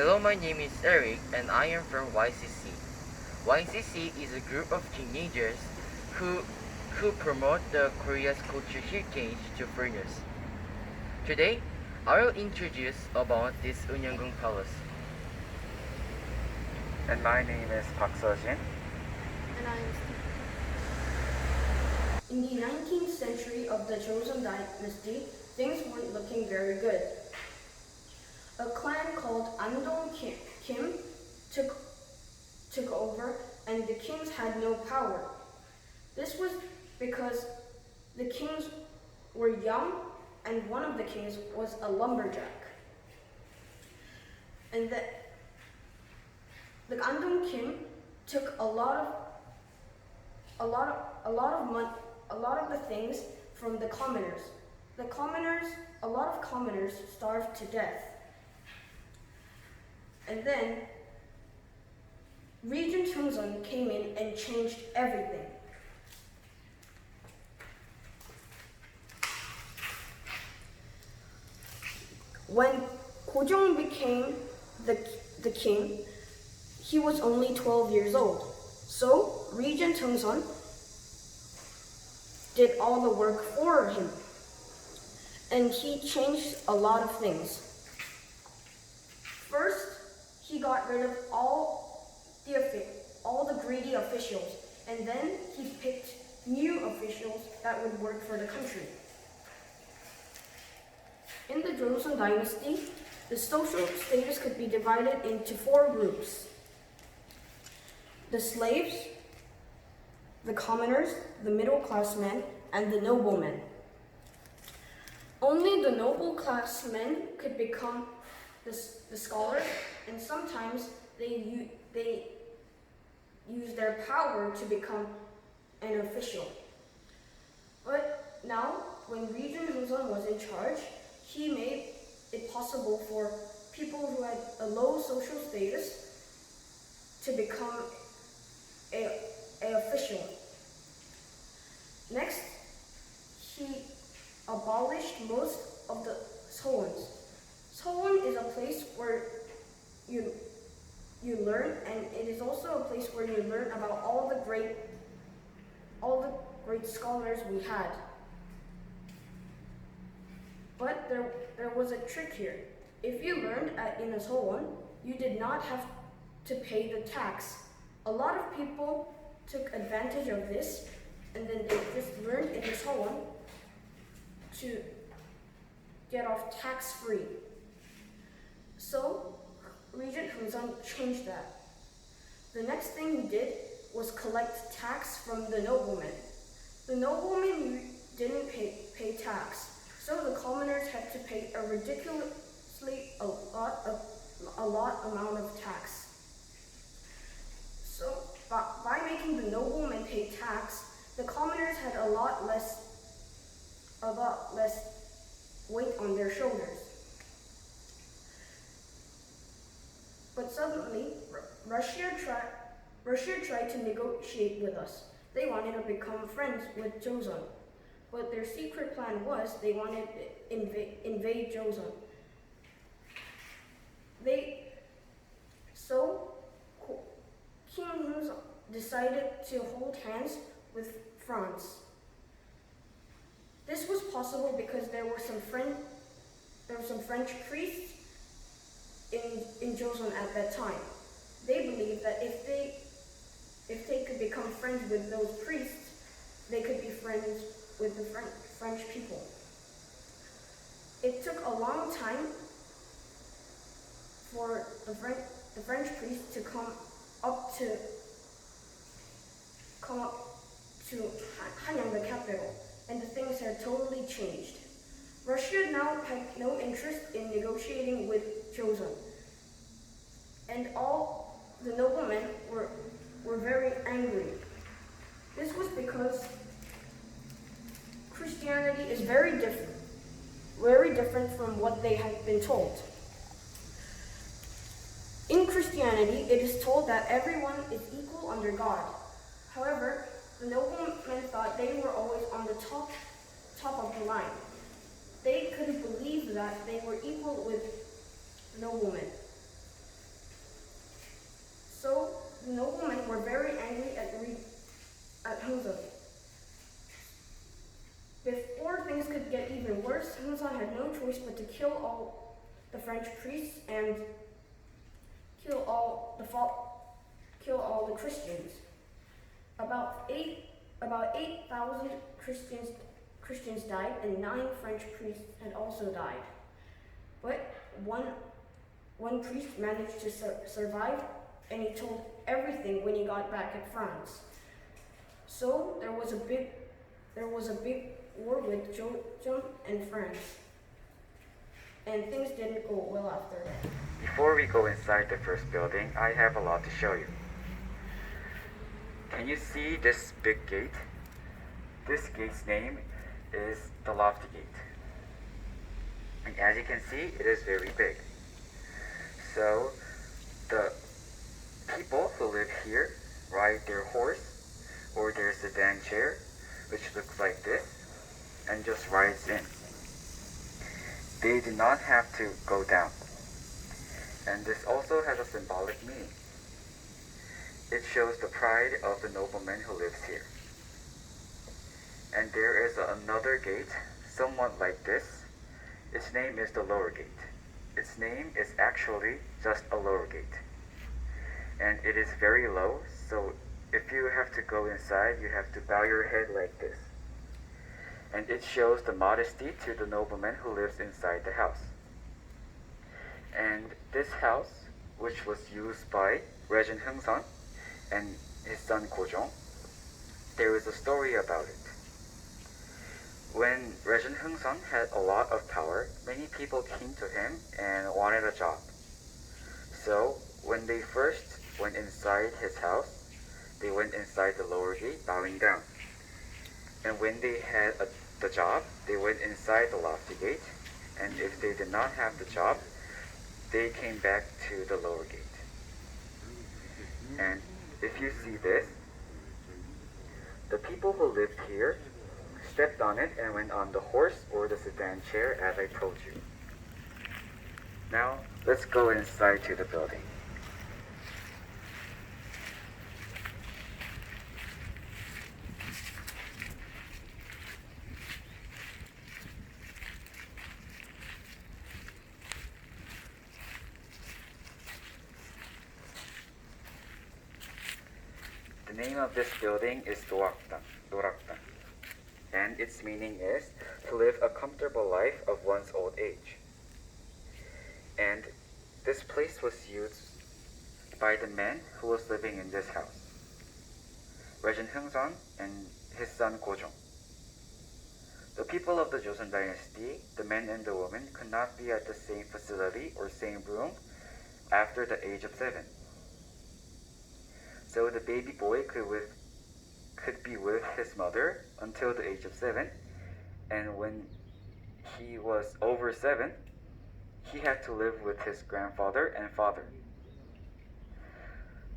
Hello, my name is Eric and I am from YCC. YCC is a group of teenagers who, who promote the Korea's culture exchange to foreigners. Today, I will introduce about this Unyangung Palace. And my name is Park Seo-jin. And I am Steve. In the 19th century of the Joseon dynasty, things weren't looking very good. A clan called Andong Kim took over, and the kings had no power. This was because the kings were young, and one of the kings was a lumberjack. And the Andong Kim took a lot of the things from the commoners. A lot of commoners starved to death. And then Regent Chungsun came in and changed everything. When Gojong became the king, he was only 12 years old. So Regent Chungsun did all the work for him, and he changed a lot of things. First, he got rid of all the greedy officials, and then he picked new officials that would work for the country. In the Joseon dynasty, the social status could be divided into 4 groups: the slaves, the commoners, the middle-class men, and the noblemen. Only the noble-class men could become the scholars, and sometimes they use their power to become an official. But now, when Regent Joseon was in charge, he made it possible for people who had a low social status to become an official. Next, he abolished most of the Sohwons. Sohwon is a place where you learn, and it is also a place where you learn about all the great scholars we had. But there was a trick here. If you learned in a Sohwon, you did not have to pay the tax. A lot of people took advantage of this, and then they just learned in the Sohwon to get off tax-free. So Regent Joseon changed that. The next thing he did was collect tax from the noblemen. The noblemen didn't pay tax, so the commoners had to pay a ridiculously a lot amount of tax. So by making the noblemen pay tax, the commoners had a lot less weight on their shoulders. But suddenly, Russia tried to negotiate with us. They wanted to become friends with Joseon. But their secret plan was they wanted to invade Joseon. So King Joseon decided to hold hands with France. This was possible because there were some French priests in Joseon at that time. They believed that if they could become friends with those priests, they could be friends with the French people. It took a long time for the French priests to come up to Hanyang, the capital, and the things had totally changed. Russia now had no interest in negotiating with Joseon, and all the noblemen were very angry. This was because Christianity is very different from what they had been told. In Christianity, it is told that everyone is equal under God. However, the noblemen thought they were always on the top of the line. They couldn't believe that they were equal with noblemen. So the noblemen were very angry at Hungzon. Before things could get even worse, Hungzon had no choice but to kill all the French priests and kill all the Christians. About 8,000 Christians died, and 9 French priests had also died. But one priest managed to survive, and he told everything when he got back at France. So there was a big war with Joachim and France, and things didn't go well after that. Before we go inside the first building, I have a lot to show you. Can you see this big gate? This gate's name is the Lofty Gate. And as you can see, it is very big. So the people who live here ride their horse or their sedan chair, which looks like this, and just rides in. They do not have to go down. And this also has a symbolic meaning. It shows the pride of the nobleman who lives here. And there is another gate, somewhat like this. Its name is the lower gate. Its name is actually just a lower gate. And it is very low, so if you have to go inside, you have to bow your head like this. And it shows the modesty to the nobleman who lives inside the house. And this house, which was used by Regent Hungsan and his son Gojong, there is a story about it. When Regent Hungsan had a lot of power, many people came to him and wanted a job. So when they first went inside his house, they went inside the lower gate bowing down. And when they had the job, they went inside the lofty gate. And if they did not have the job, they came back to the lower gate. And if you see this, the people who lived here stepped on it and went on the horse or the sedan chair, as I told you. Now, let's go inside to the building. The name of this building is Noraktan, and its meaning is to live a comfortable life of one's old age. And this place was used by the man who was living in this house, Regent Hungsan and his son Gojong. The people of the Joseon dynasty, the men and the women, could not be at the same facility or same room after the age of 7. So the baby boy could be with his mother until the age of 7, and when he was over 7, he had to live with his grandfather and father.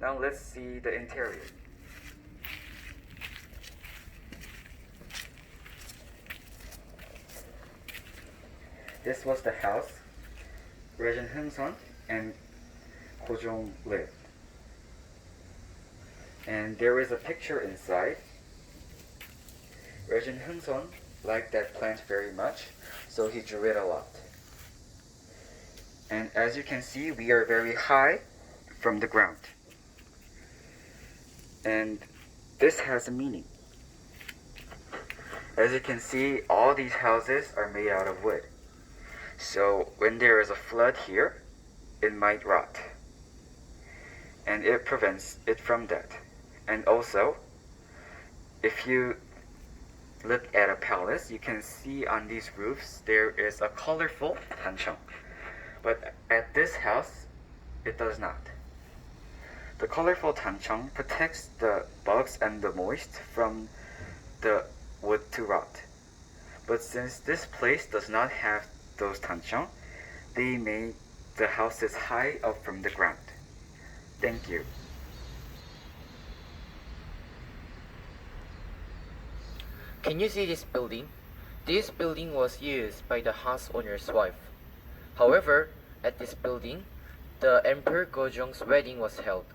Now let's see the interior. This was the house Regent Hungsan and Gojong lived. And there is a picture inside. Regent Hungsan liked that plant very much, so he drew it a lot. And as you can see, we are very high from the ground. And this has a meaning. As you can see, all these houses are made out of wood. So when there is a flood here, it might rot. And it prevents it from death. And also, if you look at a palace, you can see on these roofs there is a colorful tancheong. But at this house, it does not. The colorful tancheong protects the bugs and the moist from the wood to rot. But since this place does not have those tancheong, they made the houses high up from the ground. Thank you. Can you see this building? This building was used by the house owner's wife. However, at this building, the Emperor Gojong's wedding was held.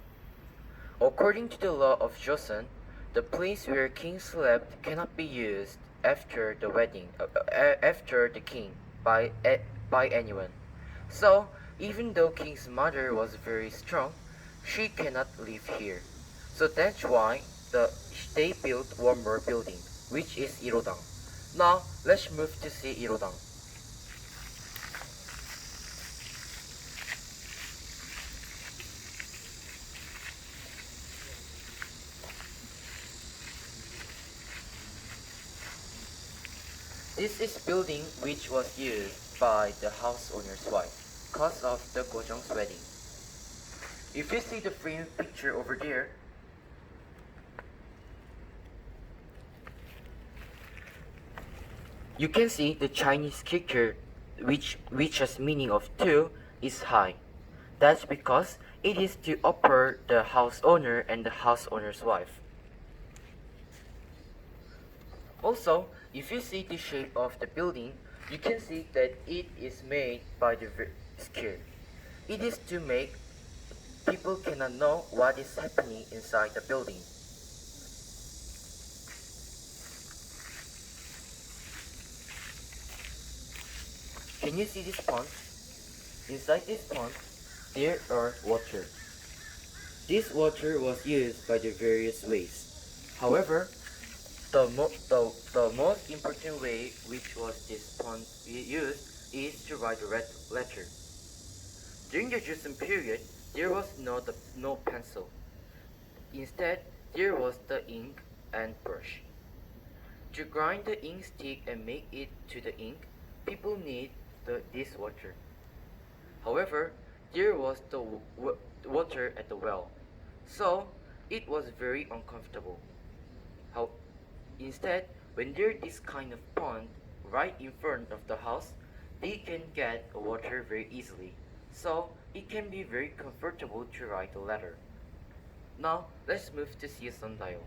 According to the law of Joseon, the place where king slept cannot be used after the wedding, after the king by anyone. So, even though king's mother was very strong, she cannot live here. So that's why they built one more building, which is Irodang. Now, let's move to see Irodang. This is building which was used by the house owner's wife cause of the Gojong's wedding. If you see the frame picture over there, you can see the Chinese character which has meaning of two is high. That's because it is to upper the house owner and the house owner's wife. Also, if you see the shape of the building, you can see that it is made by the scale. It is to make people cannot know what is happening inside the building. Can you see this pond? Inside this pond, there are water. This water was used by the various ways. However, the most important way which was this pond used is to write a letter. During the Joseon period, there was no pencil. Instead, there was the ink and brush. To grind the ink stick and make it to the ink, people need this water. However, there was the water at the well, so it was very uncomfortable. How, Instead, when there is this kind of pond right in front of the house, they can get water very easily, so it can be very comfortable to write a letter. Now, let's move to see a sundial.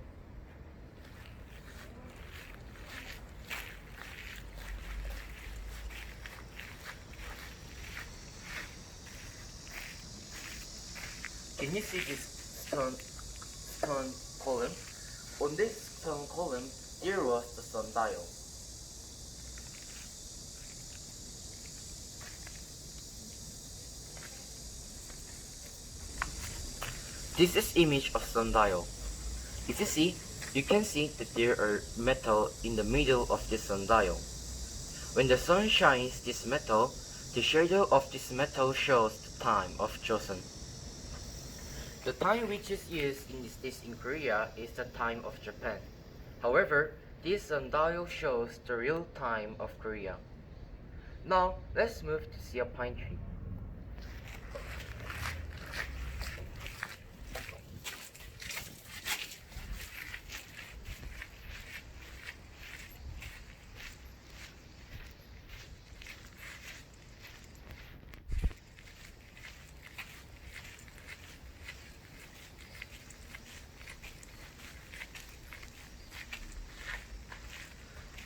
Can you see this stone column? On this stone column, there was the sundial. This is image of sundial. If you see, you can see that there are metal in the middle of this sundial. When the sun shines this metal, the shadow of this metal shows the time of Joseon. The time which is used in this in Korea is the time of Japan. However, this sundial shows the real time of Korea. Now, let's move to see a pine tree.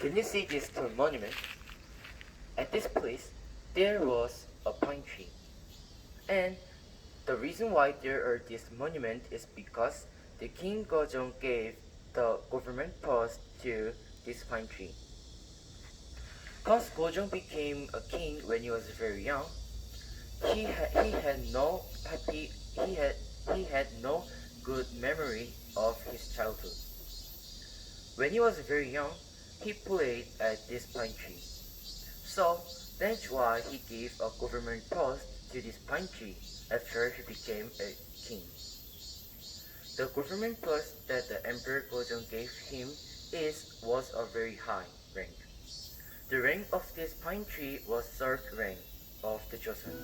Can you see this stone monument? At this place, there was a pine tree. And the reason why there are this monument is because the King Gojong gave the government post to this pine tree. Because Gojong became a king when he was very young, he had no happy he had no good memory of his childhood. When he was very young, he played at this pine tree. So that's why he gave a government post to this pine tree after he became a king. The government post that the Emperor Gojong gave him was a very high rank. The rank of this pine tree was third rank of the Joseon.